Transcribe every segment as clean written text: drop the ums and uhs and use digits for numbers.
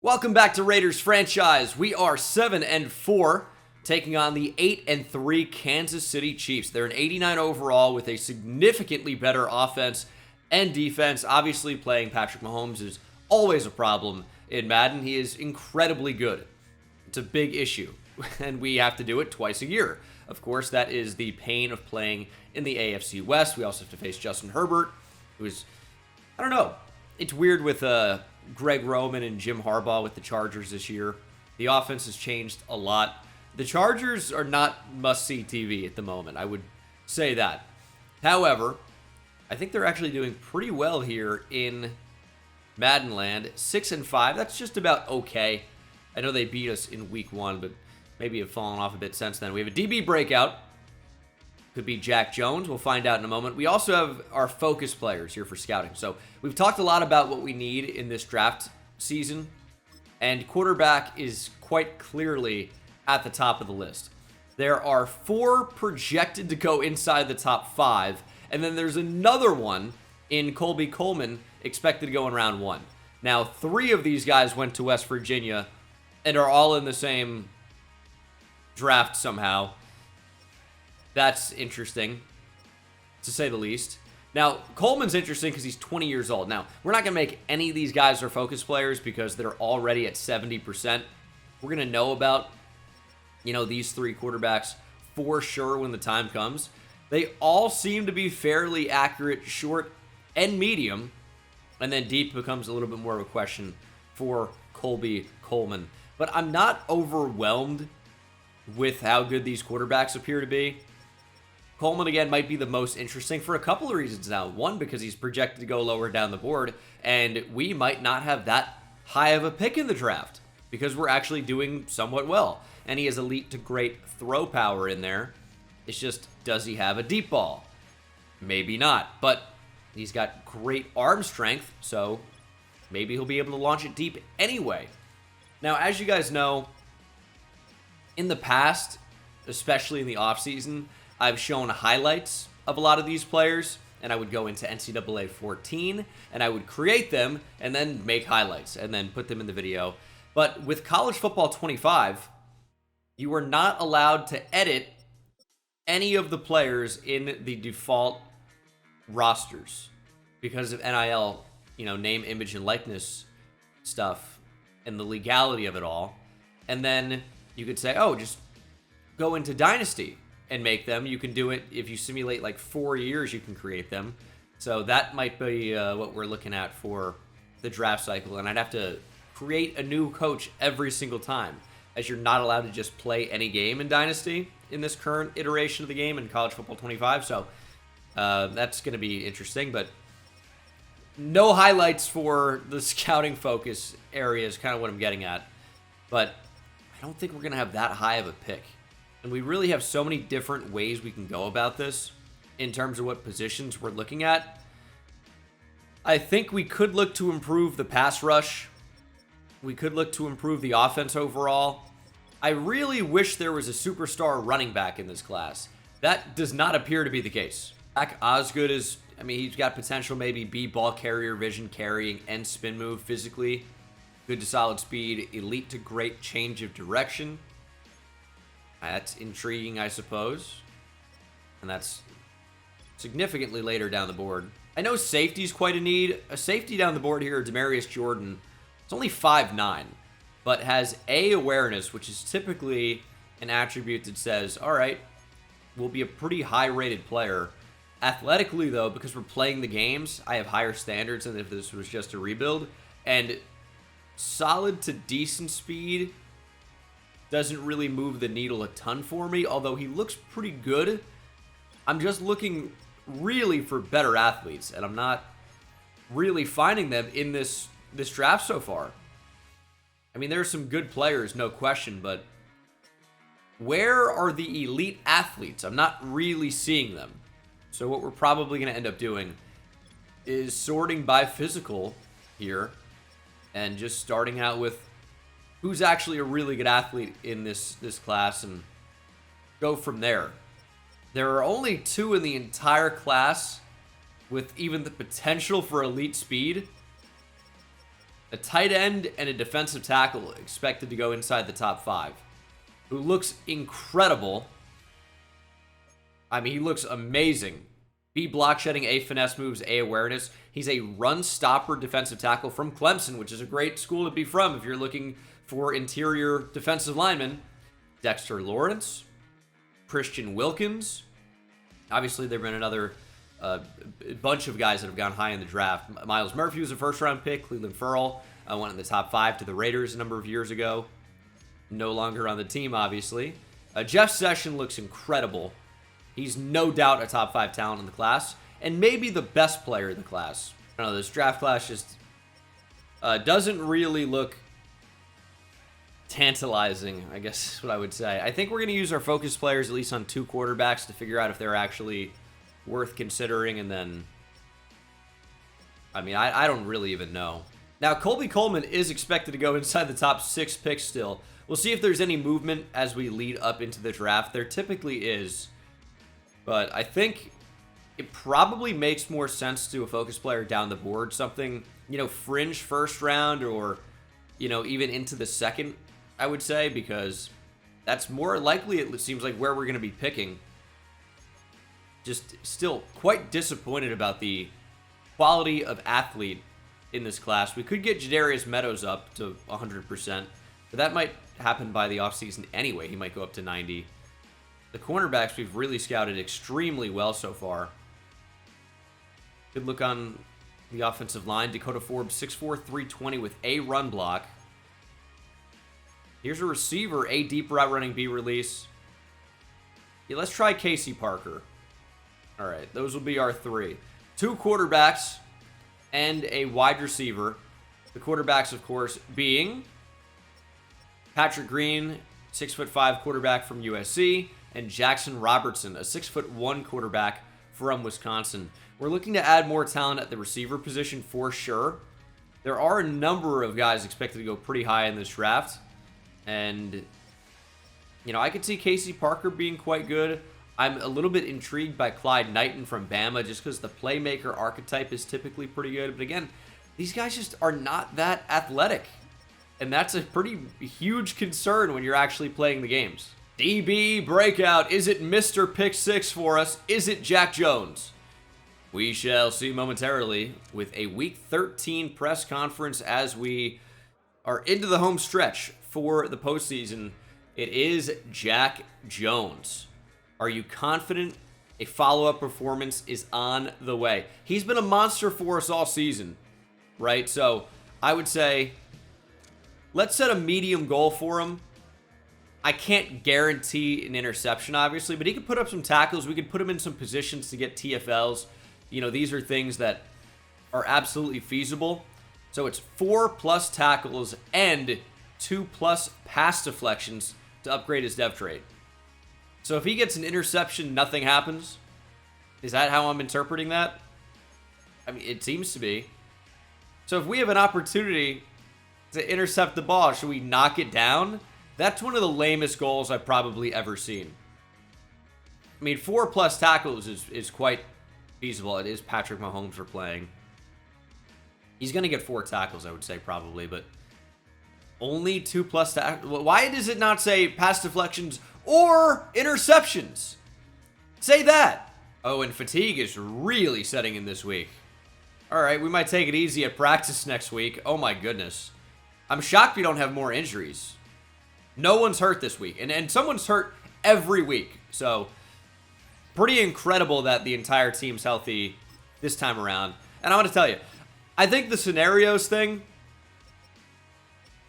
Welcome back to Raiders franchise. We are 7-4, taking on the 8-3 Kansas City Chiefs. They're an 89 overall with a significantly better offense and defense. Obviously, playing Patrick Mahomes is always a problem in Madden. He is incredibly good. It's a big issue, and we have to do it twice a year. Of course, that is the pain of playing in the AFC West. We also have to face Justin Herbert, who's, I don't know, it's weird with Greg Roman and Jim Harbaugh with the Chargers this year. The offense has changed a lot. The Chargers are not must-see TV at the moment, I would say that. However, I think they're actually doing pretty well here in Madden land. 6-5, that's just about okay. I know they beat us in week 1, but maybe have fallen off a bit since then. We have a DB breakout. Could be Jack Jones. We'll find out in a moment. We also have our focus players here for scouting. So we've talked a lot about what we need in this draft season, and quarterback is quite clearly at the top of the list. There are 4 projected to go inside the top 5, and then there's another one in Colby Coleman expected to go in round 1. Now, 3 of these guys went to West Virginia and are all in the same draft somehow. That's interesting, to say the least. Now, Coleman's interesting because he's 20 years old. Now, we're not going to make any of these guys our focus players because they're already at 70%. We're going to know about, these 3 quarterbacks for sure when the time comes. They all seem to be fairly accurate, short and medium, and then deep becomes a little bit more of a question for Colby Coleman. But I'm not overwhelmed with how good these quarterbacks appear to be. Coleman, again, might be the most interesting for a couple of reasons now. One, because he's projected to go lower down the board, and we might not have that high of a pick in the draft because we're actually doing somewhat well. And he has elite to great throw power in there. It's just, does he have a deep ball? Maybe not, but he's got great arm strength, so maybe he'll be able to launch it deep anyway. Now, as you guys know, in the past, especially in the offseason, I've shown highlights of a lot of these players, and I would go into NCAA 14, and I would create them, and then make highlights, and then put them in the video. But with College Football 25, you are not allowed to edit any of the players in the default rosters because of NIL, name, image, and likeness stuff, and the legality of it all. And then you could say, oh, just go into Dynasty and make them. You can do it if you simulate like 4 years, you can create them. So that might be what we're looking at for the draft cycle. And I'd have to create a new coach every single time, as you're not allowed to just play any game in Dynasty in this current iteration of the game in College Football 25. So that's going to be interesting. But no highlights for the scouting focus area is kind of what I'm getting at. But I don't think we're going to have that high of a pick. And we really have so many different ways we can go about this in terms of what positions we're looking at. I think we could look to improve the pass rush. We could look to improve the offense overall. I really wish there was a superstar running back in this class. That does not appear to be the case. Zach Osgood is, he's got potential, maybe be ball carrier, vision carrying, and spin move physically. Good to solid speed, elite to great change of direction. That's intriguing, I suppose. And that's significantly later down the board. I know safety's quite a need. A safety down the board here, Demarius Jordan. It's only 5'9", but has A, awareness, which is typically an attribute that says, all right, we'll be a pretty high-rated player. Athletically, though, because we're playing the games, I have higher standards than if this was just a rebuild. And solid to decent speed doesn't really move the needle a ton for me, although he looks pretty good. I'm just looking really for better athletes, and I'm not really finding them in this draft so far. There are some good players, no question, but where are the elite athletes? I'm not really seeing them. So what we're probably going to end up doing is sorting by physical here and just starting out with who's actually a really good athlete in this class and go from there. There are only 2 in the entire class with even the potential for elite speed. A tight end and a defensive tackle expected to go inside the top 5. Who looks incredible. I mean, he looks amazing. B, block shedding, A, finesse moves, A, awareness. He's a run stopper defensive tackle from Clemson, which is a great school to be from if you're looking for interior defensive linemen. Dexter Lawrence, Christian Wilkins. Obviously, there have been another bunch of guys that have gone high in the draft. Miles Murphy was a first-round pick. Cleveland Ferrell went in the top 5 to the Raiders a number of years ago. No longer on the team, obviously. Jeff Session looks incredible. He's no doubt a top 5 talent in the class, and maybe the best player in the class. I don't know, this draft class just doesn't really look tantalizing, I guess is what I would say. I think we're going to use our focus players at least on 2 quarterbacks to figure out if they're actually worth considering, and then, I mean, I don't really even know. Now, Colby Coleman is expected to go inside the top 6 picks still. We'll see if there's any movement as we lead up into the draft. There typically is, but I think it probably makes more sense to a focus player down the board. Something, you know, fringe first round or, you know, even into the second, I would say, because that's more likely, it seems like, where we're going to be picking. Just still quite disappointed about the quality of athlete in this class. We could get Jadarius Meadows up to 100%, but that might happen by the offseason anyway. He might go up to 90. The cornerbacks we've really scouted extremely well so far. Good look on the offensive line. Dakota Forbes, 6'4", 320 with a run block. Here's a receiver, A, deep route running, B, release. Yeah, let's try Casey Parker. All right, those will be our 3. 2 quarterbacks and a wide receiver. The quarterbacks, of course, being Patrick Green, 6'5" quarterback from USC, and Jackson Robertson, a 6'1" quarterback from Wisconsin. We're looking to add more talent at the receiver position for sure. There are a number of guys expected to go pretty high in this draft, and, you know, I could see Casey Parker being quite good. I'm a little bit intrigued by Clyde Knighton from Bama just because the playmaker archetype is typically pretty good. But again, these guys just are not that athletic. And that's a pretty huge concern when you're actually playing the games. DB breakout. Is it Mr. Pick 6 for us? Is it Jack Jones? We shall see momentarily with a Week 13 press conference as we are into the home stretch for the postseason. It is Jack Jones. Are you confident a follow-up performance is on the way? He's been a monster for us all season, right? So I would say let's set a medium goal for him. I can't guarantee an interception, obviously, but he could put up some tackles. We could put him in some positions to get TFLs. You know, these are things that are absolutely feasible. So it's 4+ tackles and 2+ pass deflections to upgrade his depth trait. So if he gets an interception, nothing happens. Is that how I'm interpreting that? I mean, it seems to be. So if we have an opportunity to intercept the ball, should we knock it down? That's one of the lamest goals I've probably ever seen. I mean, 4+ tackles is quite feasible. It is Patrick Mahomes we're playing. He's going to get 4 tackles, I would say, probably, but only 2+ tackles. Why does it not say pass deflections or interceptions? Say that. Oh, and fatigue is really setting in this week. All right, we might take it easy at practice next week. Oh my goodness. I'm shocked we don't have more injuries. No one's hurt this week, and someone's hurt every week. So, pretty incredible that the entire team's healthy this time around. And I want to tell you, I think the scenarios thing,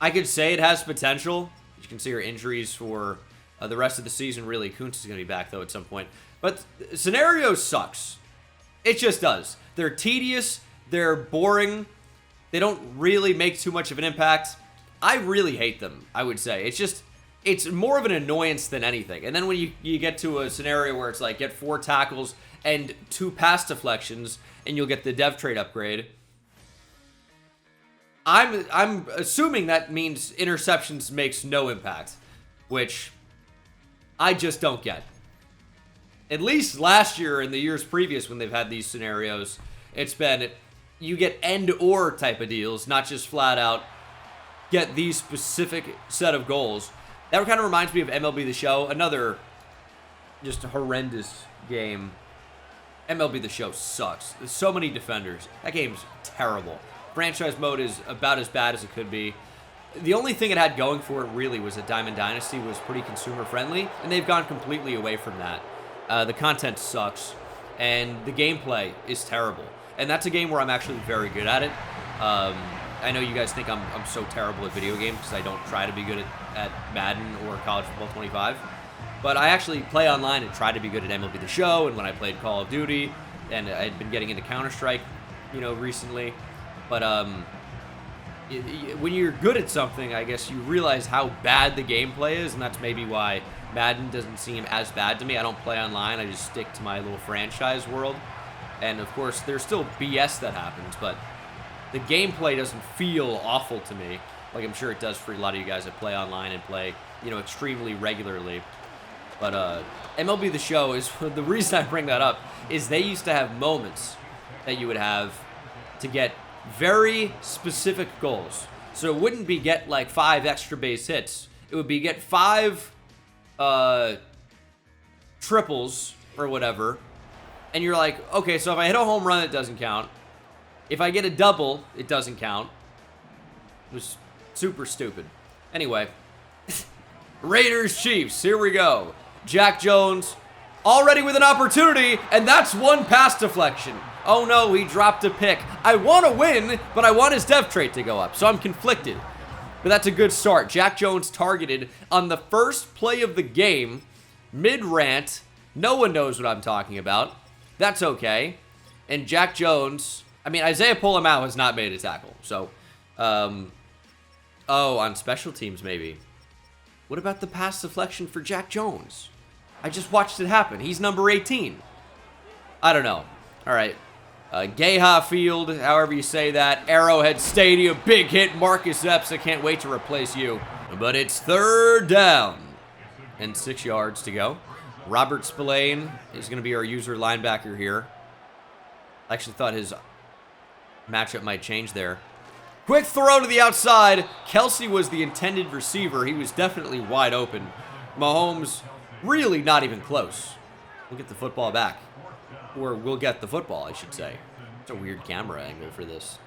I could say it has potential. You can see our injuries for the rest of the season. Really, Kuntz is going to be back, though, at some point. But scenarios sucks. It just does. They're tedious. They're boring. They don't really make too much of an impact. I really hate them, I would say. It's more of an annoyance than anything. And then when you get to a scenario where it's like, get 4 tackles and 2 pass deflections, and you'll get the dev trait upgrade, I'm assuming that means interceptions makes no impact, which I just don't get. At least last year and the years previous when they've had these scenarios, it's been you get and/or type of deals, not just flat out get these specific set of goals. That kind of reminds me of MLB The Show, another just horrendous game. MLB The Show sucks. There's so many defenders. That game's terrible. Franchise mode is about as bad as it could be. The only thing it had going for it really was that Diamond Dynasty was pretty consumer friendly, and they've gone completely away from that. The content sucks, and the gameplay is terrible. And that's a game where I'm actually very good at it. I know you guys think I'm so terrible at video games because I don't try to be good at Madden or College Football 25. But I actually play online and try to be good at MLB The Show, and when I played Call of Duty, and I'd been getting into Counter-Strike, recently. But when you're good at something, I guess you realize how bad the gameplay is, and that's maybe why Madden doesn't seem as bad to me. I don't play online. I just stick to my little franchise world. And, of course, there's still BS that happens, but the gameplay doesn't feel awful to me, like I'm sure it does for a lot of you guys that play online and play, extremely regularly. But MLB The Show is, the reason I bring that up is they used to have moments that you would have to get very specific goals. So it wouldn't be get like 5 extra base hits. It would be get 5 triples or whatever. And you're like, okay, so if I hit a home run, it doesn't count. If I get a double, it doesn't count. It was super stupid. Anyway, Raiders Chiefs, here we go. Jack Jones already with an opportunity, and that's one pass deflection. Oh no, he dropped a pick. I want to win, but I want his dev trait to go up, so I'm conflicted. But that's a good start. Jack Jones targeted on the first play of the game, mid-rant. No one knows what I'm talking about. That's okay. And Jack Jones, Isaiah Polamau has not made a tackle, so, on special teams maybe. What about the pass deflection for Jack Jones? I just watched it happen. He's number 18. I don't know. All right. Geha Field, however you say that. Arrowhead Stadium, big hit. Marcus Epps, I can't wait to replace you. But it's 3rd down and 6 yards to go. Robert Spillane is going to be our user linebacker here. I actually thought his matchup might change there. Quick throw to the outside. Kelsey was the intended receiver. He was definitely wide open. Mahomes really not even close. We'll get the football back. Or we'll get the football, I should say. It's a weird camera angle for this.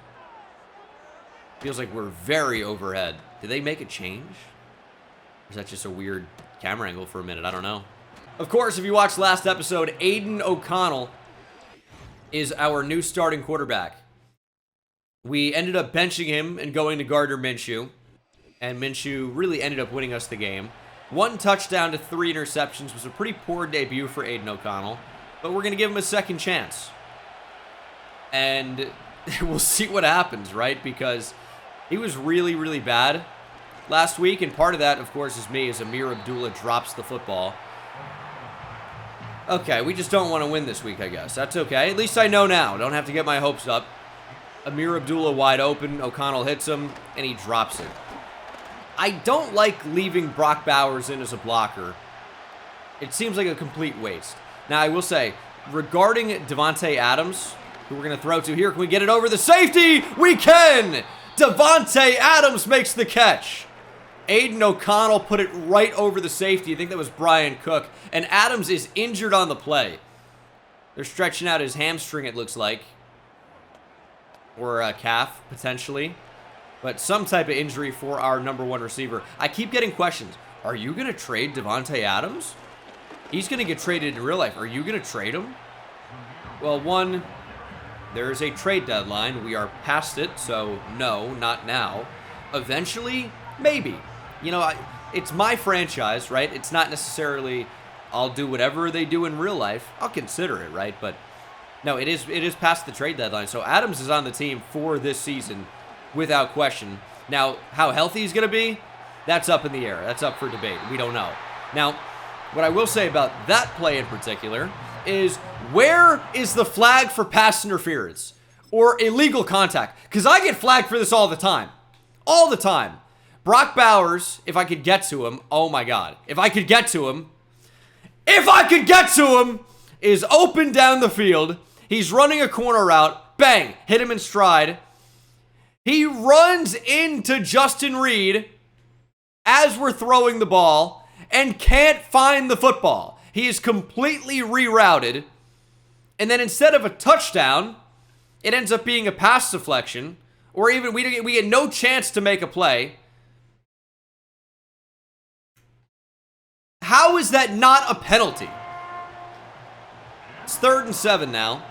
Feels like we're very overhead. Did they make a change? Or is that just a weird camera angle for a minute? I don't know. Of course, if you watched last episode, Aiden O'Connell is our new starting quarterback. We ended up benching him and going to Gardner Minshew. And Minshew really ended up winning us the game. 1 touchdown to 3 interceptions was a pretty poor debut for Aiden O'Connell. But we're going to give him a second chance. And we'll see what happens, right? Because he was really, really bad last week. And part of that, of course, is me as Amir Abdullah drops the football. Okay, we just don't want to win this week, I guess. That's okay. At least I know now. Don't have to get my hopes up. Amir Abdullah wide open. O'Connell hits him, and he drops it. I don't like leaving Brock Bowers in as a blocker. It seems like a complete waste. Now, I will say, regarding Davante Adams, who we're going to throw to here, can we get it over the safety? We can! Davante Adams makes the catch. Aiden O'Connell put it right over the safety. I think that was Brian Cook. And Adams is injured on the play. They're stretching out his hamstring, it looks like. Or a calf, potentially. But some type of injury for our number 1 receiver. I keep getting questions. Are you going to trade Davante Adams? He's going to get traded in real life. Are you going to trade him? Well, 1, there is a trade deadline. We are past it, so no, not now. Eventually, maybe. It's my franchise, right? It's not necessarily I'll do whatever they do in real life. I'll consider it, right? But no, it is past the trade deadline. So Adams is on the team for this season without question. Now, how healthy he's going to be, that's up in the air. That's up for debate. We don't know. Now, what I will say about that play in particular is, where is the flag for pass interference or illegal contact? Because I get flagged for this all the time. All the time. Brock Bowers, if I could get to him, oh my God. If I could get to him, is open down the field. He's running a corner route. Bang! Hit him in stride. He runs into Justin Reed as we're throwing the ball and can't find the football. He is completely rerouted. And then instead of a touchdown, it ends up being a pass deflection. Or even we get no chance to make a play. How is that not a penalty? It's 3rd and 7 now.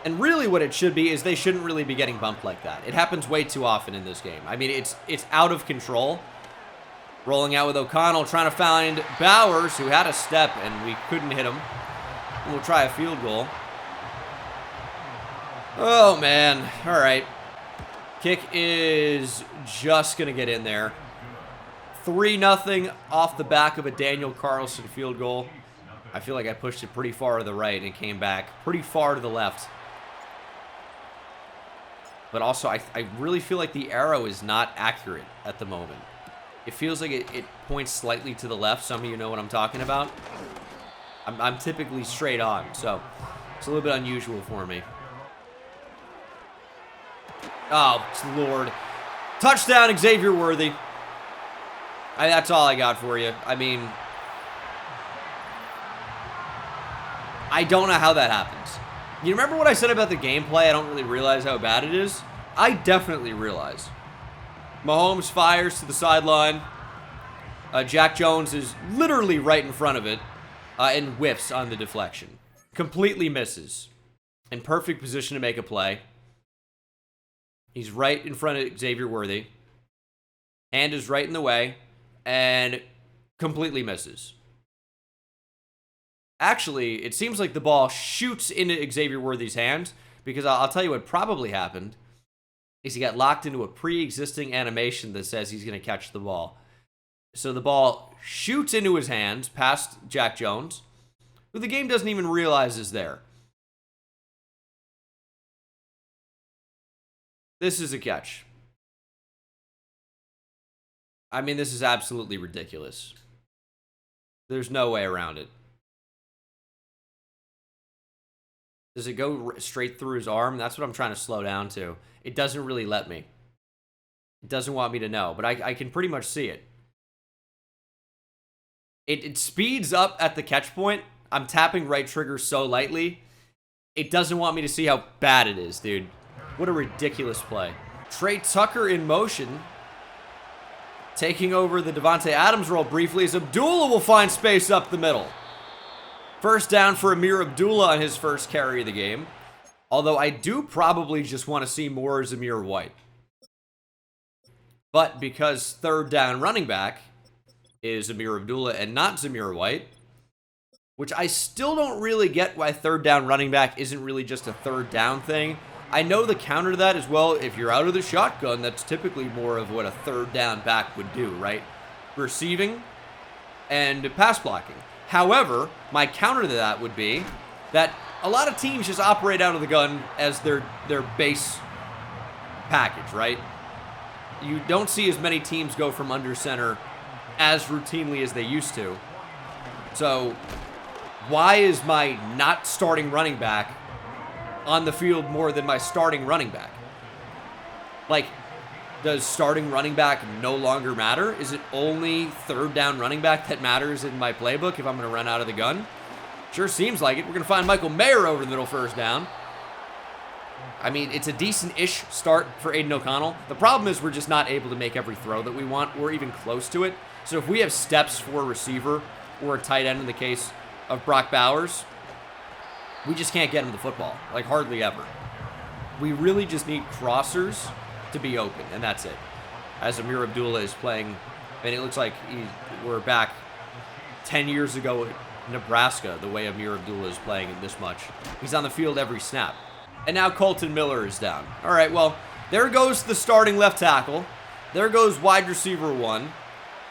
And really what it should be is they shouldn't really be getting bumped like that. It happens way too often in this game. I mean, it's out of control. Rolling out with O'Connell, trying to find Bowers, who had a step, and we couldn't hit him. We'll try a field goal. Oh, man. All right. Kick is just going to get in there. 3-0 off the back of a Daniel Carlson field goal. I feel like I pushed it pretty far to the right and it came back pretty far to the left. But also, I really feel like the arrow is not accurate at the moment. It feels like it points slightly to the left. Some of you know what I'm talking about. I'm typically straight on, so it's a little bit unusual for me. Oh, Lord. Touchdown, Xavier Worthy. That's all I got for you. I mean, I don't know how that happens. You remember what I said about the gameplay? I don't really realize how bad it is. I definitely realize. Mahomes fires to the sideline. Jack Jones is literally right in front of it and whiffs on the deflection. Completely misses. In perfect position to make a play. He's right in front of Xavier Worthy. Hand is right in the way. And completely misses. Actually, it seems like the ball shoots into Xavier Worthy's hand. Because I'll tell you what probably happened. Is he got locked into a pre-existing animation that says he's going to catch the ball. So the ball shoots into his hands past Jack Jones, who the game doesn't even realize is there. This is a catch. I mean, this is absolutely ridiculous. There's no way around it. Does it go straight through his arm? That's what I'm trying to slow down to. It doesn't really let me. It doesn't want me to know, but I can pretty much see it. It speeds up at the catch point. I'm tapping right trigger so lightly. It doesn't want me to see how bad it is, dude. What a ridiculous play. Trey Tucker in motion. Taking over the Devontae Adams role briefly as Abdullah will find space up the middle. First down for Amir Abdullah on his first carry of the game. Although I do probably just want to see more Zamir White. But because third down running back is Amir Abdullah and not Zamir White, which I still don't really get why third down running back isn't really just a third down thing. I know the counter to that as well, if you're out of the shotgun, that's typically more of what a third down back would do, right? Receiving and pass blocking. However, my counter to that would be that a lot of teams just operate out of the gun as their base package, right? You don't see as many teams go from under center as routinely as they used to. So, why is my not starting running back on the field more than my starting running back? Like, does starting running back no longer matter? Is it only third down running back that matters in my playbook if I'm going to run out of the gun? Sure seems like it. We're going to find Michael Mayer over the middle first down. I mean, it's a decent-ish start for Aiden O'Connell. The problem is we're just not able to make every throw that we want or even close to it. So if we have steps for a receiver or a tight end in the case of Brock Bowers, we just can't get him the football, like hardly ever. We really just need crossers to be open, and that's it. As Amir Abdullah is playing, and it looks like we're back 10 years ago at Nebraska, the way Amir Abdullah is playing it this much. He's on the field every snap. And now Colton Miller is down. All right, well, there goes the starting left tackle. There goes wide receiver 1.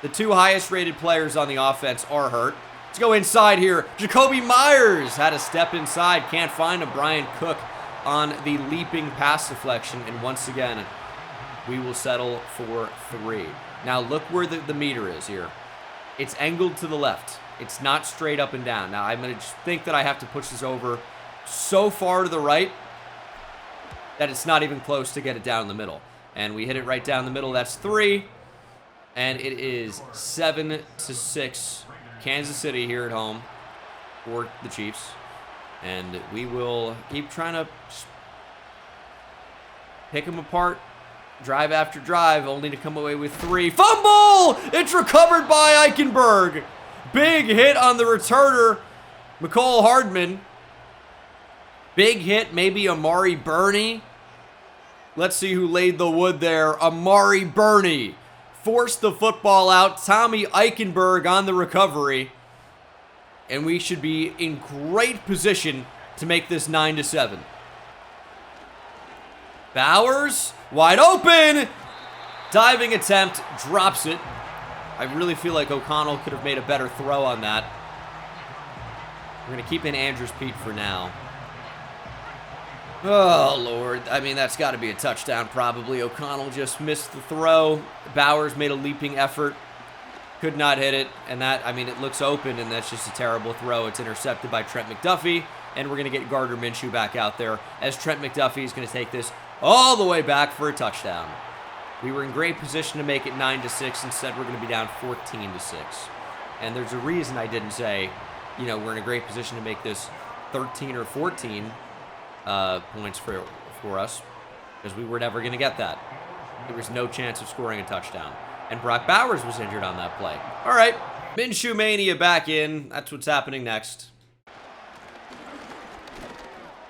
The two highest rated players on the offense are hurt. Let's go inside here. Jacoby Myers had a step inside. Can't find him. Brian Cook on the leaping pass deflection. And once again, we will settle for 3. Now look where the meter is here. It's angled to the left. It's not straight up and down. Now I'm going to think that I have to push this over so far to the right that it's not even close to get it down the middle. And we hit it right down the middle. That's 3. And it is 7-6 Kansas City here at home for the Chiefs. And we will keep trying to pick them apart, drive after drive, only to come away with 3. Fumble! It's recovered by Eichenberg. Big hit on the returner, McCole Hardman. Big hit, maybe Amari Burney. Let's see who laid the wood there. Amari Burney forced the football out. Tommy Eichenberg on the recovery. And we should be in great position to make this 9-7. Bowers, wide open. Diving attempt, drops it. I really feel like O'Connell could have made a better throw on that. We're going to keep in Andrews Pete for now. Oh, Lord. I mean, that's got to be a touchdown probably. O'Connell just missed the throw. Bowers made a leaping effort. Could not hit it. And that, I mean, it looks open, and that's just a terrible throw. It's intercepted by Trent McDuffie. And we're going to get Gardner Minshew back out there as Trent McDuffie is going to take this all the way back for a touchdown. We were in great position to make it 9-6. Instead, we're going to be down 14-6. And there's a reason I didn't say, you know, we're in a great position to make this 13 or 14 points for us, because we were never going to get that. There was no chance of scoring a touchdown. And Brock Bowers was injured on that play. All right, Minshew Mania back in. That's what's happening next.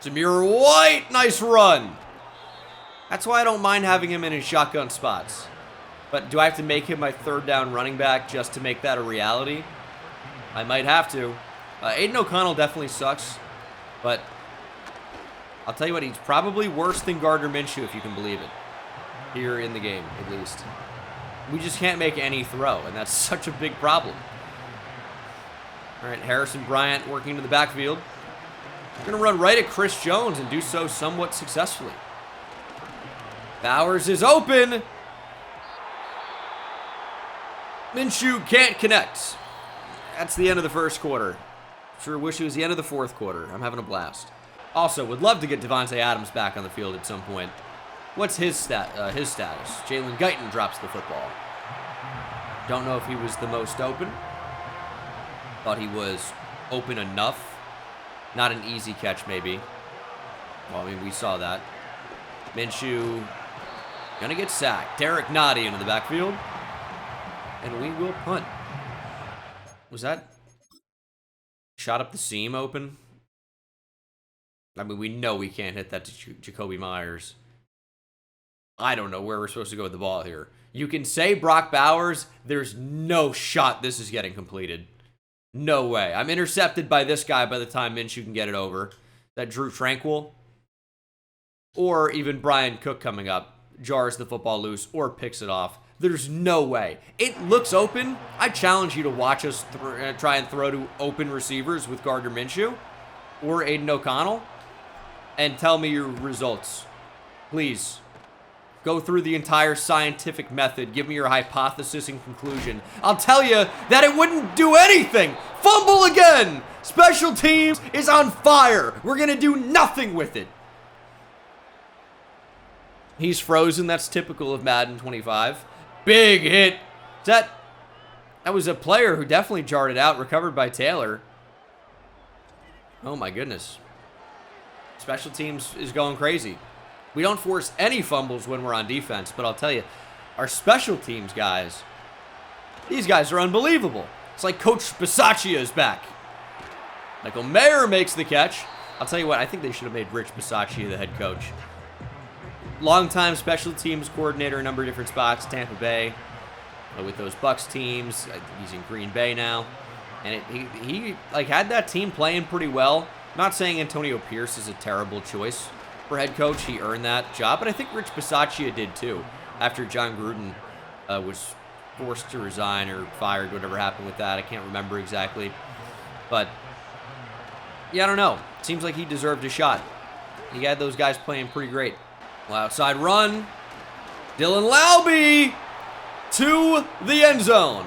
Zamir White, nice run. That's why I don't mind having him in his shotgun spots. But do I have to make him my third down running back just to make that a reality? I might have to. Aiden O'Connell definitely sucks, but I'll tell you what, he's probably worse than Gardner Minshew, if you can believe it, here in the game, at least. We just can't make any throw, and that's such a big problem. All right, Harrison Bryant working to the backfield. We're going to run right at Chris Jones and do so somewhat successfully. Bowers is open. Minshew can't connect. That's the end of the first quarter. Sure wish it was the end of the fourth quarter. I'm having a blast. Also, would love to get Devontae Adams back on the field at some point. What's his status? Jalen Guyton drops the football. Don't know if he was the most open. Thought he was open enough. Not an easy catch, maybe. Well, I mean, we saw that. Minshew gonna get sacked. Derek Noddy into the backfield. And we will punt. Was that shot up the seam open? I mean, we know we can't hit that to Jacoby Myers. I don't know where we're supposed to go with the ball here. You can say Brock Bowers. There's no shot this is getting completed. No way. I'm intercepted by this guy by the time Minshew can get it over. That Drew Tranquil. Or even Brian Cook coming up. Jars the football loose or picks it off. There's no way. It looks open. I challenge you to watch us try and throw to open receivers with Gardner Minshew or Aiden O'Connell and tell me your results. Please. Go through the entire scientific method. Give me your hypothesis and conclusion. I'll tell you that it wouldn't do anything. Fumble again. Special teams is on fire. We're going to do nothing with it. He's frozen. That's typical of Madden 25. Big hit. That was a player who definitely jarred it out. Recovered by Taylor. Oh my goodness. Special teams is going crazy. We don't force any fumbles when we're on defense, but I'll tell you, our special teams guys, these guys are unbelievable. It's like Coach Bisaccia is back. Michael Mayer makes the catch. I'll tell you what, I think they should have made Rich Bisaccia the head coach. Longtime special teams coordinator, a number of different spots, Tampa Bay, with those Bucks teams. He's in Green Bay now. And he like had that team playing pretty well. I'm not saying Antonio Pierce is a terrible choice for head coach. He earned that job, but I think Rich Bisaccia did too. After John Gruden was forced to resign or fired, whatever happened with that, I can't remember exactly. But yeah, I don't know. Seems like he deserved a shot. He had those guys playing pretty great. Well, outside run, Dylan Laube to the end zone.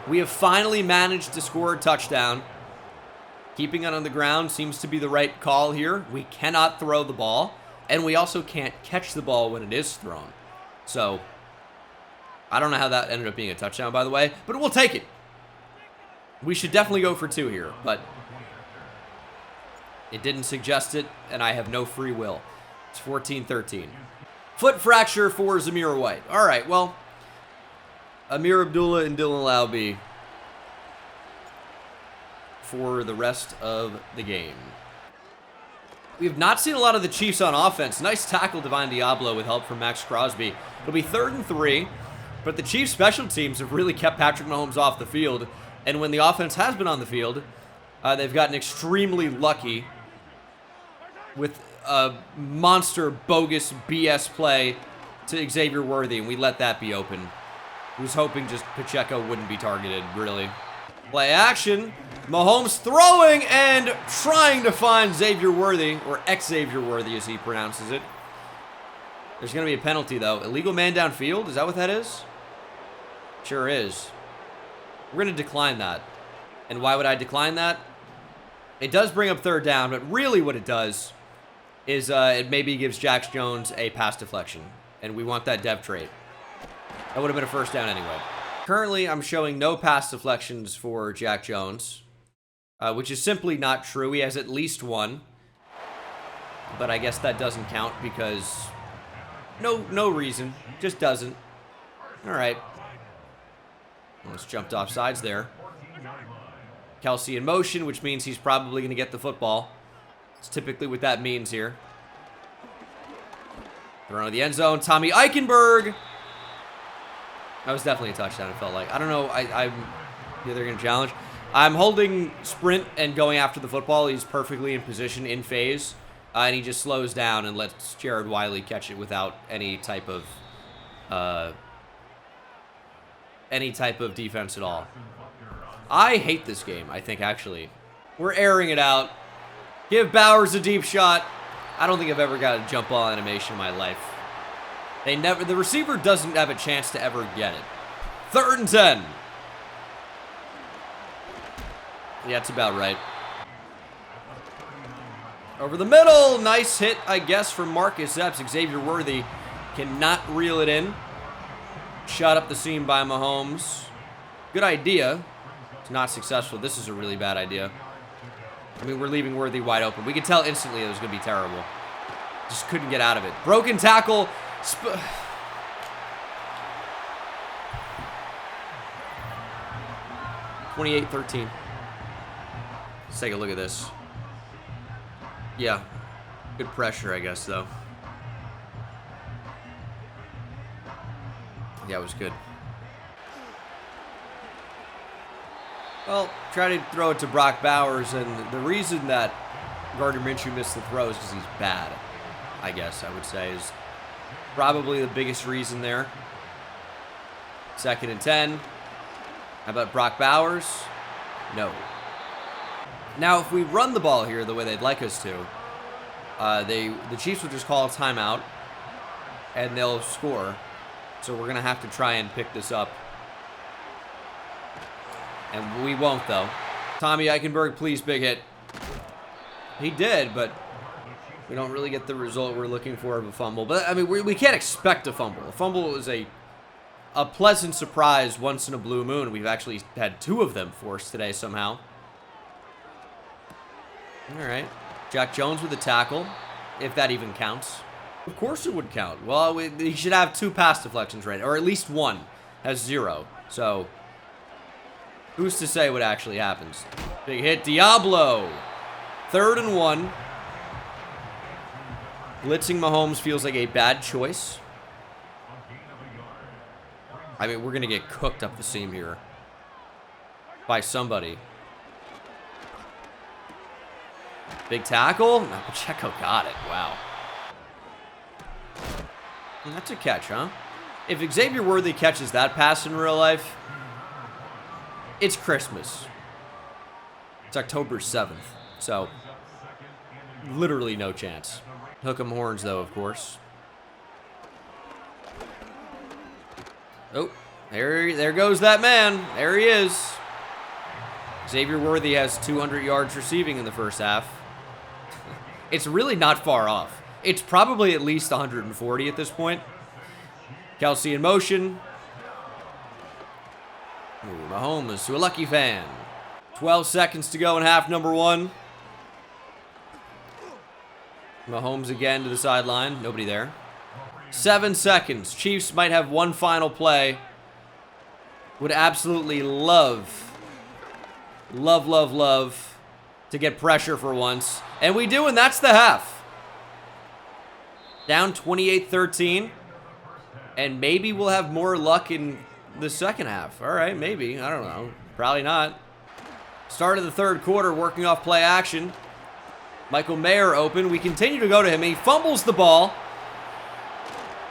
We have finally managed to score a touchdown. Keeping it on the ground seems to be the right call here. We cannot throw the ball. And we also can't catch the ball when it is thrown. So, I don't know how that ended up being a touchdown, by the way, but we'll take it. We should definitely go for 2 here, but it didn't suggest it, and I have no free will. It's 14-13. Foot fracture for Zamir White. All right, well, Amir Abdullah and Dylan Laube for the rest of the game. We have not seen a lot of the Chiefs on offense. Nice tackle, Divine Diablo, with help from Max Crosby. It'll be 3rd and 3, but the Chiefs' special teams have really kept Patrick Mahomes off the field, and when the offense has been on the field, they've gotten extremely lucky with a monster, bogus BS play to Xavier Worthy, and we let that be open. I was hoping just Pacheco wouldn't be targeted, really. Play action. Mahomes throwing and trying to find Xavier Worthy, or Xavier Worthy as he pronounces it. There's going to be a penalty, though. Illegal man downfield? Is that what that is? Sure is. We're going to decline that. And why would I decline that? It does bring up 3rd down, but really what it does is it maybe gives Jax Jones a pass deflection. And we want that dev trait. That would have been a 1st down anyway. Currently, I'm showing no pass deflections for Jack Jones, which is simply not true. He has at least 1. But I guess that doesn't count because no reason. Just doesn't. All right. Almost jumped off sides there. Kelsey in motion, which means he's probably going to get the football. It's typically what that means here. Thrown to the end zone. Tommy Eichenberg. That was definitely a touchdown, it felt like. I don't know. I'm yeah, they're going to challenge. I'm holding sprint and going after the football. He's perfectly in position, in phase. And he just slows down and lets Jared Wiley catch it without any type of defense at all. I hate this game, I think, actually. We're airing it out. Give Bowers a deep shot. I don't think I've ever got a jump ball animation in my life. The receiver doesn't have a chance to ever get it. 3rd and 10. Yeah, that's about right. Over the middle. Nice hit, I guess, from Marcus Epps. Xavier Worthy cannot reel it in. Shot up the seam by Mahomes. Good idea. It's not successful. This is a really bad idea. I mean, we're leaving Worthy wide open. We could tell instantly it was going to be terrible. Just couldn't get out of it. Broken tackle. 28-13. Let's take a look at this. Yeah. Good pressure, I guess, though. Yeah, it was good. Well, try to throw it to Brock Bowers, and the reason that Gardner Minshew missed the throw is because he's bad, I guess I would say, is probably the biggest reason there. 2nd and 10. How about Brock Bowers? No. Now, if we run the ball here the way they'd like us to, the Chiefs will just call a timeout, and they'll score. So we're going to have to try and pick this up. And we won't, though. Tommy Eichenberg, please, big hit. He did, but we don't really get the result we're looking for of a fumble. But, I mean, we can't expect a fumble. A fumble is a pleasant surprise once in a blue moon. We've actually had 2 of them forced today somehow. All right. Jack Jones with a tackle, if that even counts. Of course it would count. Well, he should have 2 pass deflections, right? Or at least 1 has 0. So who's to say what actually happens? Big hit, Diablo. 3rd and 1. Blitzing Mahomes feels like a bad choice. I mean, we're going to get cooked up the seam here by somebody. Big tackle. No, Pacheco got it. Wow. And that's a catch, huh? If Xavier Worthy catches that pass in real life, it's Christmas. It's October 7th. So, literally no chance. Hook 'em horns, though, of course. Oh, there goes that man. There he is. Xavier Worthy has 200 yards receiving in the first half. It's really not far off. It's probably at least 140 at this point. Kelsey in motion. Ooh, Mahomes to a lucky fan. 12 seconds to go in half number one. Mahomes again to the sideline. Nobody there. 7 seconds. Chiefs might have one final play. Would absolutely love to get pressure for once. And we do, and that's the half. Down 28-13. And maybe we'll have more luck in the second half. All right, maybe. I don't know. Probably not. Start of the third quarter, working off play action. Michael Mayer open. We continue to go to him. He fumbles the ball.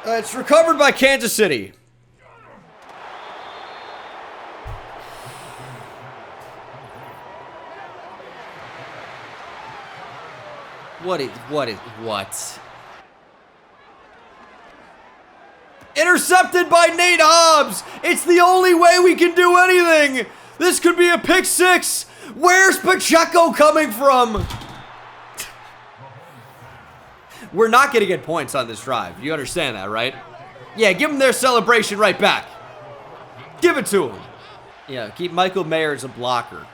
It's recovered by Kansas City. What? Intercepted by Nate Hobbs. It's the only way we can do anything. This could be a pick six. Where's Pacheco coming from? We're not going to get points on this drive. You understand that, right? Yeah, give them their celebration right back. Give it to them. Yeah, keep Michael Mayer as a blocker.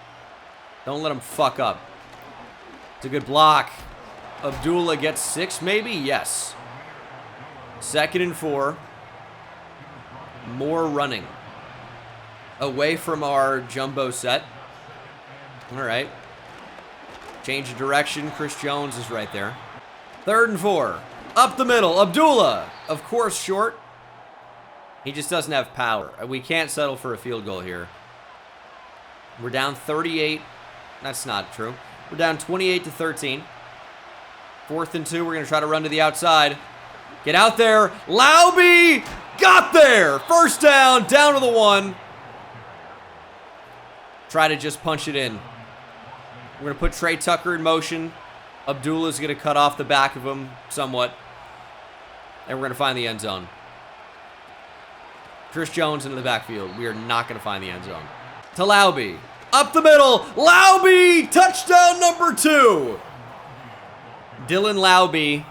Don't let him fuck up. It's a good block. Abdullah gets 6, maybe? Yes. 2nd and 4. More running. Away from our jumbo set. All right. Change of direction. Chris Jones is right there. 3rd and 4. Up the middle. Abdullah. Of course, short. He just doesn't have power. We can't settle for a field goal here. We're down 38. That's not true. We're down 28-13. 4th and 2. We're going to try to run to the outside. Get out there. Laube got there. First down. Down to the 1. Try to just punch it in. We're going to put Trey Tucker in motion. Abdullah's going to cut off the back of him somewhat. And we're going to find the end zone. Chris Jones into the backfield. We are not going to find the end zone. To Laube. Up the middle. Laube. Touchdown number 2. Dylan Laube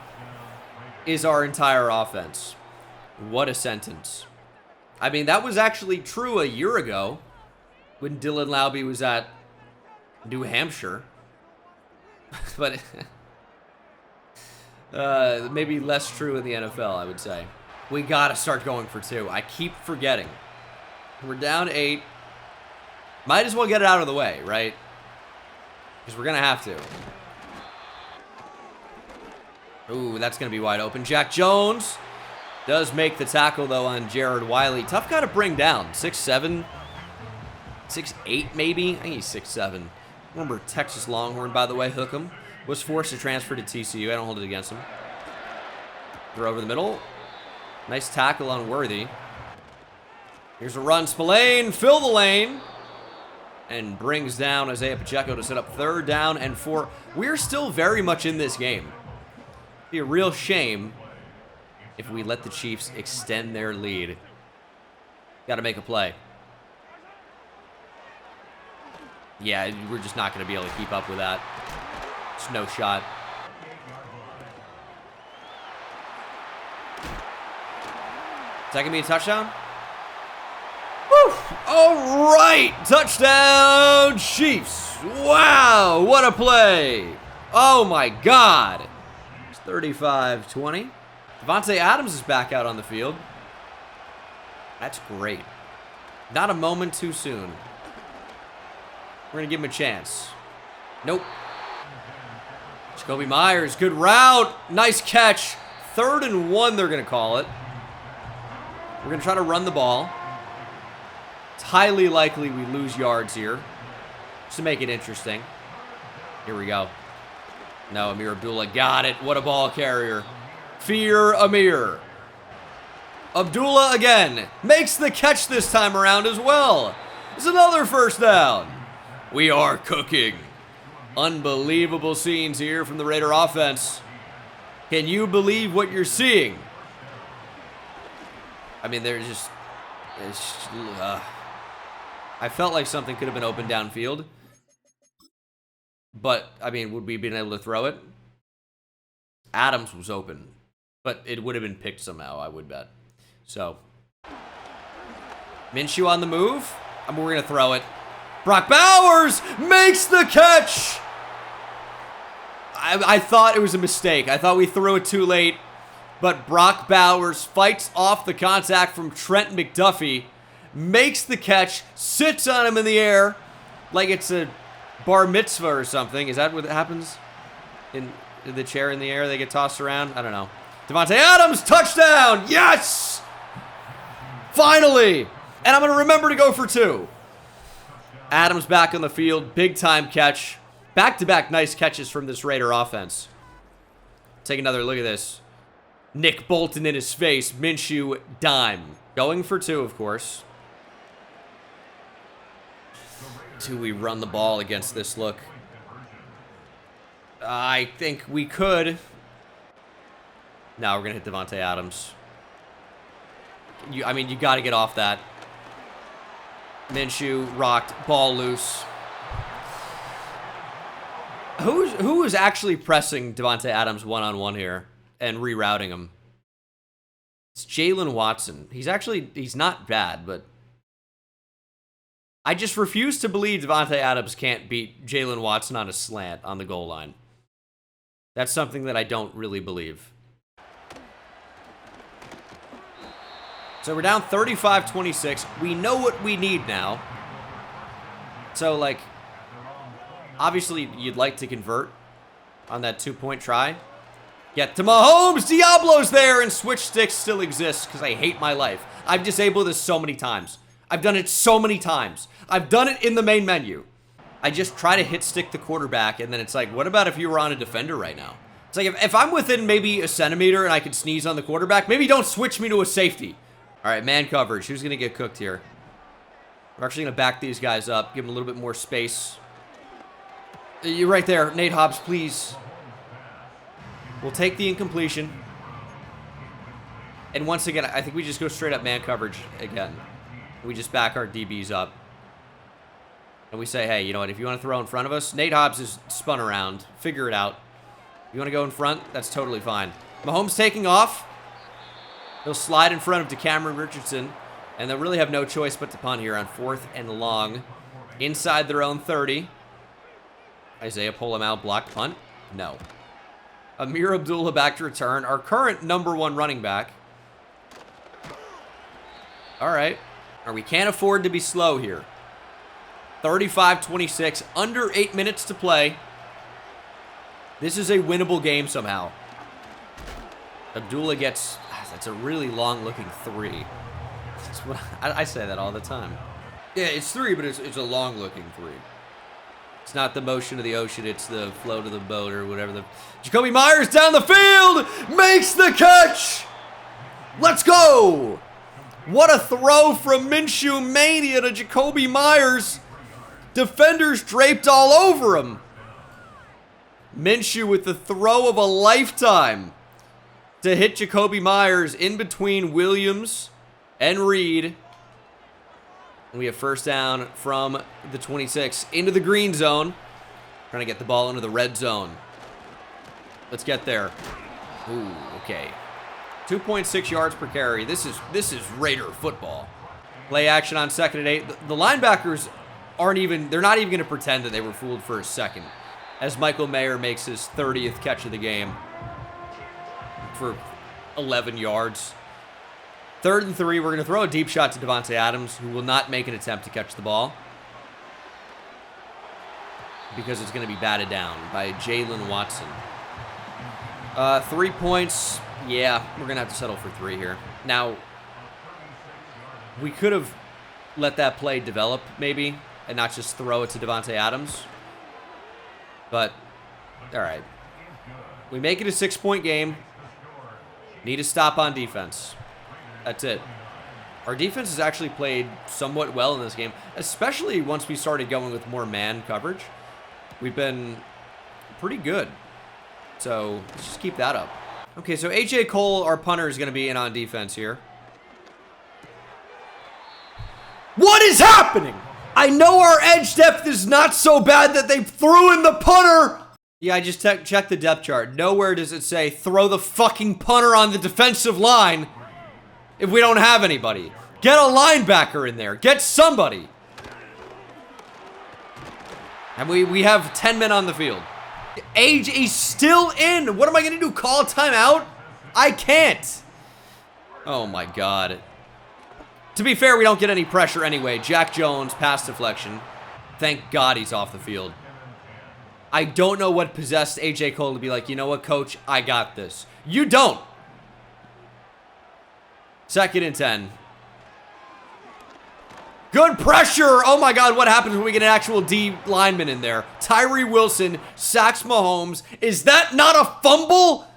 is our entire offense. What a sentence. I mean, that was actually true a year ago when Dylan Laube was at New Hampshire. But maybe less true in the NFL, I would say. We got to start going for 2. I keep forgetting. We're down 8. Might as well get it out of the way, right? Because we're going to have to. Ooh, that's going to be wide open. Jack Jones does make the tackle, though, on Jared Wiley. Tough guy to bring down. 6'7", 6'8", maybe? I think he's 6'7". Remember Texas Longhorn, by the way, Hookem. Was forced to transfer to TCU. I don't hold it against him. Throw over the middle. Nice tackle on Worthy. Here's a run. Spillane, fill the lane. And brings down Isaiah Pacheco to set up 3rd down and 4. We're still very much in this game. It'd be a real shame if we let the Chiefs extend their lead. Got to make a play. Yeah, we're just not going to be able to keep up with that. Just no shot. Is that going to be a touchdown? Woo! All right! Touchdown, Chiefs! Wow, what a play! Oh, my God. It's 35-20. Devontae Adams is back out on the field. That's great. Not a moment too soon. We're going to give him a chance. Nope. Jacoby Myers, good route. Nice catch. 3rd and 1, they're going to call it. We're going to try to run the ball. It's highly likely we lose yards here. Just to make it interesting. Here we go. No, Amir Abdullah got it. What a ball carrier. Fear Amir. Abdullah again. Makes the catch this time around as well. It's another first down. We are cooking. Unbelievable scenes here from the Raider offense. Can you believe what you're seeing? I mean, there's just... I felt like something could have been open downfield. But, I mean, would we have been able to throw it? Adams was open, but it would have been picked somehow, I would bet. So, Minshew on the move. We're going to throw it. Brock Bowers makes the catch. I thought it was a mistake. I thought we threw it too late, but Brock Bowers fights off the contact from Trent McDuffie, makes the catch, sits on him in the air like it's a bar mitzvah or something. Is that what happens? In the chair in the air, they get tossed around? I don't know. Davante Adams, touchdown! Yes! Finally! And I'm going to remember to go for 2. Adams back on the field, big time catch. Back-to-back nice catches from this Raider offense. Take another look at this. Nick Bolton in his face. Minshew, dime. Going for 2, of course. Do we run the ball against this look? I think we could. No, we're going to hit Davante Adams. You got to get off that. Minshew rocked, ball loose. Who is actually pressing Davante Adams one-on-one here and rerouting him? It's Jalen Watson. He's not bad, but I just refuse to believe Davante Adams can't beat Jalen Watson on a slant on the goal line. That's something that I don't really believe. So we're down 35-26. We know what we need now. So, like, obviously you'd like to convert on that 2-point try. Get to Mahomes. Diablo's there, and switch sticks still exists because I hate my life. I've disabled this so many times. I've done it so many times. I've done it in the main menu. I just try to hit stick the quarterback, and then it's like, what about if you were on a defender right now? It's like, if I'm within maybe a centimeter and I could sneeze on the quarterback, maybe don't switch me to a safety. All right, man coverage. Who's going to get cooked here? We're actually going to back these guys up, give them a little bit more space. You're right there. Nate Hobbs, please. We'll take the incompletion. And once again, I think we just go straight up man coverage again. We just back our DBs up. And we say, hey, you know what? If you want to throw in front of us, Nate Hobbs is spun around. Figure it out. You want to go in front? That's totally fine. Mahomes taking off. He'll slide in front of DeCameron Richardson, and they'll really have no choice but to punt here on 4th and long. Inside their own 30. Isaiah pull him out, blocked punt? No. Amir Abdullah back to return, our current #1 running back. All right. We can't afford to be slow here. 35-26, under 8 minutes to play. This is a winnable game somehow. Abdullah gets... That's a really long-looking 3. I say that all the time. Yeah, it's 3, but it's a long-looking 3. It's not the motion of the ocean, it's the float of the boat or whatever. Jacoby Myers down the field! Makes the catch! Let's go! What a throw from Minshew Mania to Jacoby Myers. Defenders draped all over him. Minshew with the throw of a lifetime to hit Jacoby Myers in between Williams and Reed. And we have first down from the 26 into the green zone. Trying to get the ball into the red zone. Let's get there. Ooh, okay. 2.6 yards per carry. This is Raider football. Play action on 2nd and 8. The linebackers they're not even going to pretend that they were fooled for a second. As Michael Mayer makes his 30th catch of the game for 11 yards. 3rd and 3, we're going to throw a deep shot to Davante Adams, who will not make an attempt to catch the ball because it's going to be batted down by Jalen Watson. 3 points. Yeah, we're going to have to settle for 3 here. Now, we could have let that play develop, maybe, and not just throw it to Davante Adams. But, all right. We make it a 6-point game. Need a stop on defense. That's it. Our defense has actually played somewhat well in this game, especially once we started going with more man coverage. We've been pretty good. So let's just keep that up. Okay, so A.J. Cole, our punter, is going to be in on defense here. What is happening? I know our edge depth is not so bad that they threw in the punter. Yeah, I just checked the depth chart. Nowhere does it say throw the fucking punter on the defensive line if we don't have anybody. Get a linebacker in there. Get somebody. And we have 10 men on the field. He's still in. What am I going to do? Call a timeout? I can't. Oh, my God. To be fair, we don't get any pressure anyway. Jack Jones, pass deflection. Thank God he's off the field. I don't know what possessed A.J. Cole to be like, you know what, coach? I got this. You don't. 2nd and 10. Good pressure. Oh, my God. What happens when we get an actual D lineman in there? Tyree Wilson sacks Mahomes. Is that not a fumble?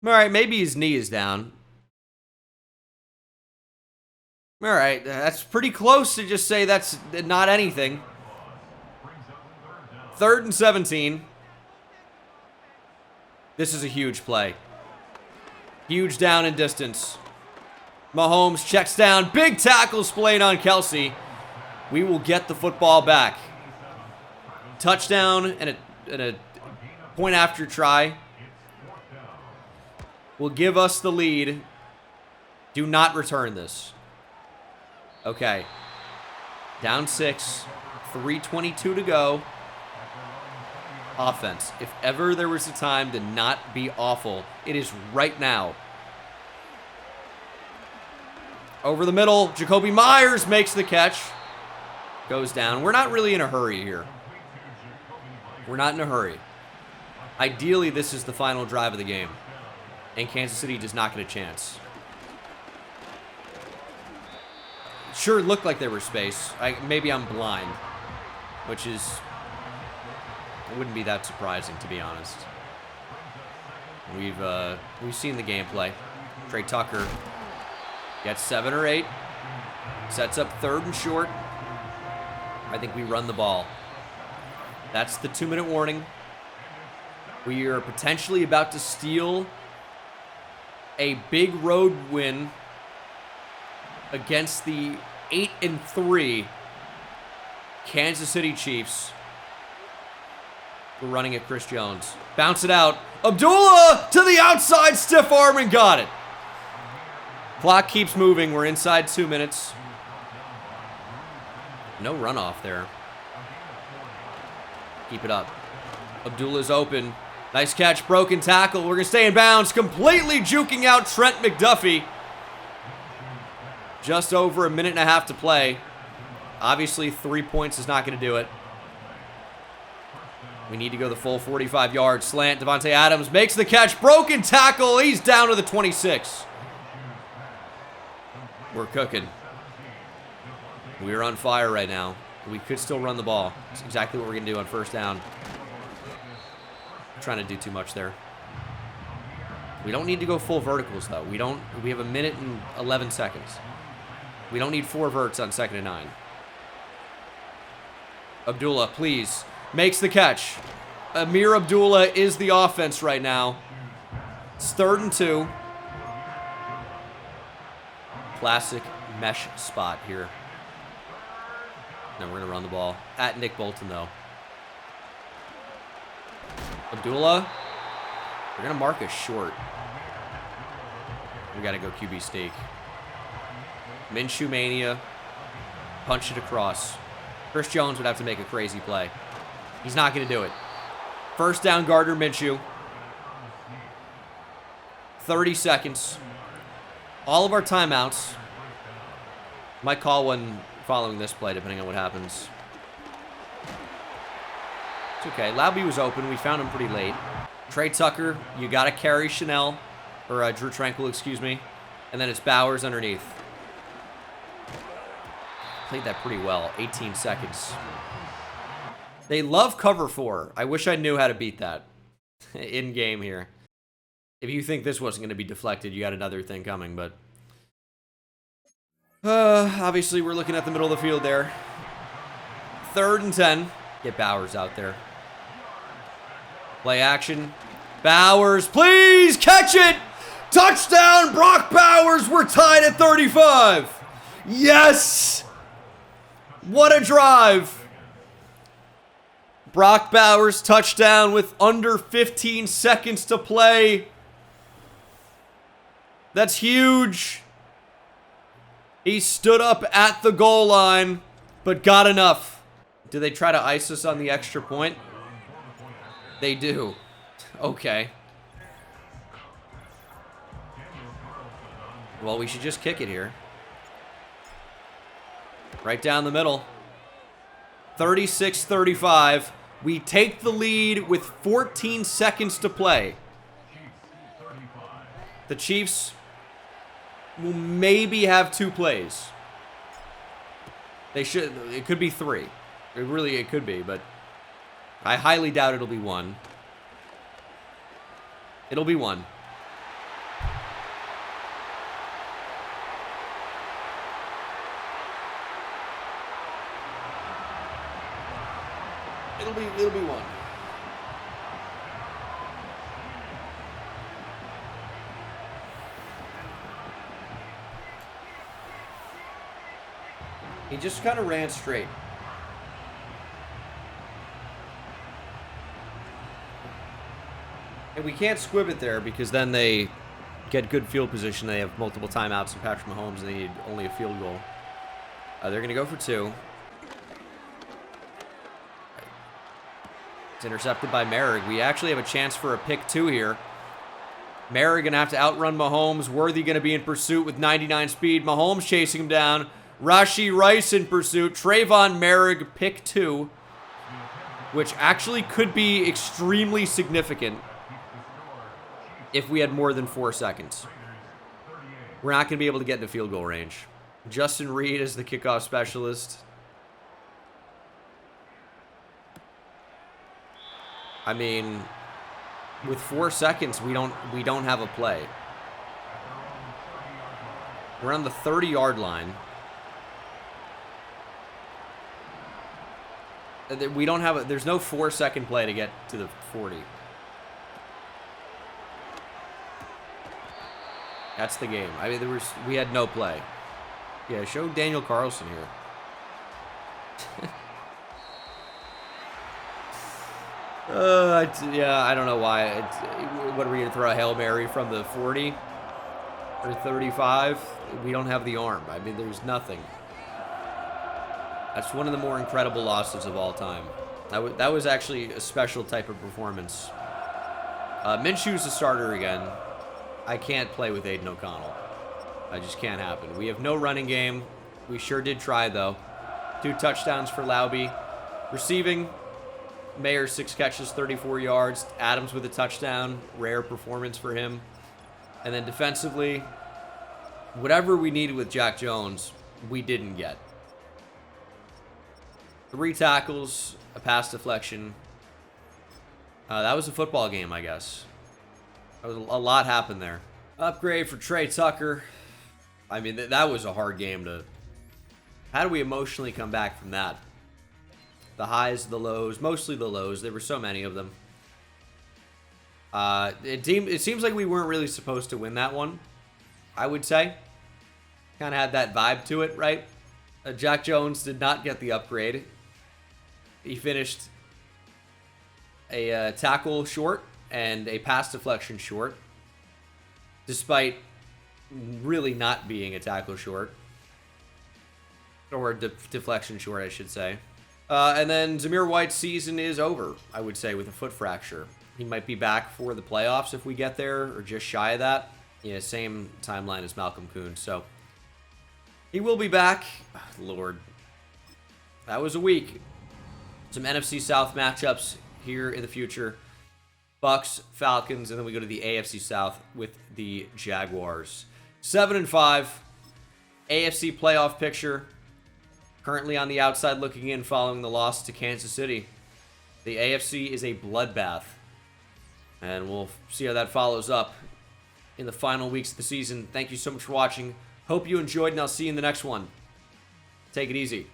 All right, maybe his knee is down. All right, that's pretty close to just say that's not anything. 3rd and 17. This is a huge play. Huge down and distance. Mahomes checks down. Big tackle splayed on Kelsey. We will get the football back. Touchdown and a point after try will give us the lead. Do not return this. Okay. Down 6. 3:22 to go. Offense. If ever there was a time to not be awful, it is right now. Over the middle, Jacoby Myers makes the catch. Goes down. We're not really in a hurry here. We're not in a hurry. Ideally, this is the final drive of the game. And Kansas City does not get a chance. It sure looked like there was space. Maybe I'm blind. Which is... It wouldn't be that surprising, to be honest. We've seen the gameplay. Trey Tucker gets 7 or 8. Sets up 3rd and short. I think we run the ball. That's the 2-minute warning. We are potentially about to steal a big road win against the 8-3 Kansas City Chiefs. We're running at Chris Jones. Bounce it out. Abdullah to the outside, stiff arm, and got it. Clock keeps moving. We're inside 2 minutes. No runoff there. Keep it up. Abdullah's open. Nice catch, broken tackle. We're going to stay in bounds. Completely juking out Trent McDuffie. Just over a minute and a half to play. Obviously, 3 points is not going to do it. We need to go the full 45 yards. Slant. Devontae Adams makes the catch. Broken tackle. He's down to the 26. We're cooking. We're on fire right now. We could still run the ball. That's exactly what we're going to do on 1st down. I'm trying to do too much there. We don't need to go full verticals, though. We have a minute and 11 seconds. We don't need 4 verts on 2nd and 9. Abdullah, please. Makes the catch. Amir Abdullah is the offense right now. It's 3rd and 2. Classic mesh spot here. Now we're going to run the ball. At Nick Bolton, though. Abdullah. We're going to mark us short. We got to go QB sneak. Minshew mania. Punch it across. Chris Jones would have to make a crazy play. He's not going to do it. 1st down, Gardner Minshew. 30 seconds. All of our timeouts. Might call one following this play, depending on what happens. It's okay. Laube was open. We found him pretty late. Trey Tucker, you got to carry Chanel. Or Drew Tranquil, excuse me. And then it's Bowers underneath. Played that pretty well. 18 seconds. They love cover 4. I wish I knew how to beat that. In game here. If you think this wasn't going to be deflected, you got another thing coming, but... obviously, we're looking at the middle of the field there. 3rd and 10. Get Bowers out there. Play action. Bowers, please catch it! Touchdown, Brock Bowers! We're tied at 35. Yes! What a drive! Brock Bowers touchdown with under 15 seconds to play. That's huge. He stood up at the goal line, but got enough. Do they try to ice us on the extra point? They do. Okay. Well, we should just kick it here. Right down the middle. 36-35. We take the lead with 14 seconds to play. The Chiefs will maybe have 2 plays. They should. It could be 3. It could be, but I highly doubt it'll be 1. It'll be 1. It'll be 1. He just kind of ran straight. And we can't squib it there because then they get good field position. They have multiple timeouts and Patrick Mahomes, and they need only a field goal. They're going to go for 2. It's intercepted by Merrick. We actually have a chance for a pick 2 here. Merrick going to have to outrun Mahomes. Worthy going to be in pursuit with 99 speed. Mahomes chasing him down. Rashee Rice in pursuit. Trayvon Merrick, pick 2. Which actually could be extremely significant if we had more than 4 seconds. We're not going to be able to get into field goal range. Justin Reed is the kickoff specialist. I mean, with 4 seconds, we don't have a play. We're on the 30-yard line. We don't have a. There's no 4-second play to get to the 40. That's the game. I mean, we had no play. Yeah, show Daniel Carlson here. Yeah, I don't know why. What are we going to throw a Hail Mary from the 40 or 35? We don't have the arm. I mean, there's nothing. That's one of the more incredible losses of all time. That was actually a special type of performance. Minshew's a starter again. I can't play with Aiden O'Connell. I just can't happen. We have no running game. We sure did try, though. 2 touchdowns for Lauby. Receiving, Mayer 6 catches, 34 yards. Adams with a touchdown. Rare performance for him. And then defensively, whatever we needed with Jack Jones, we didn't get. 3 tackles, a pass deflection. That was a football game, I guess. A lot happened there. Upgrade for Trey Tucker. I mean, that was a hard game to... How do we emotionally come back from that? The highs, the lows, mostly the lows. There were so many of them. It seems like we weren't really supposed to win that one, I would say. Kind of had that vibe to it, right? Jack Jones did not get the upgrade. He finished a tackle short and a pass deflection short, despite really not being a tackle short. Or deflection short, I should say. And then Zamir White's season is over, I would say, with a foot fracture. He might be back for the playoffs if we get there, or just shy of that. Yeah, same timeline as Malcolm Kuhn, so he will be back. Oh, Lord. That was a week. Some NFC South matchups here in the future. Bucks, Falcons, and then we go to the AFC South with the Jaguars. 7-5. AFC playoff picture. Currently on the outside looking in following the loss to Kansas City. The AFC is a bloodbath. And we'll see how that follows up in the final weeks of the season. Thank you so much for watching. Hope you enjoyed, and I'll see you in the next one. Take it easy.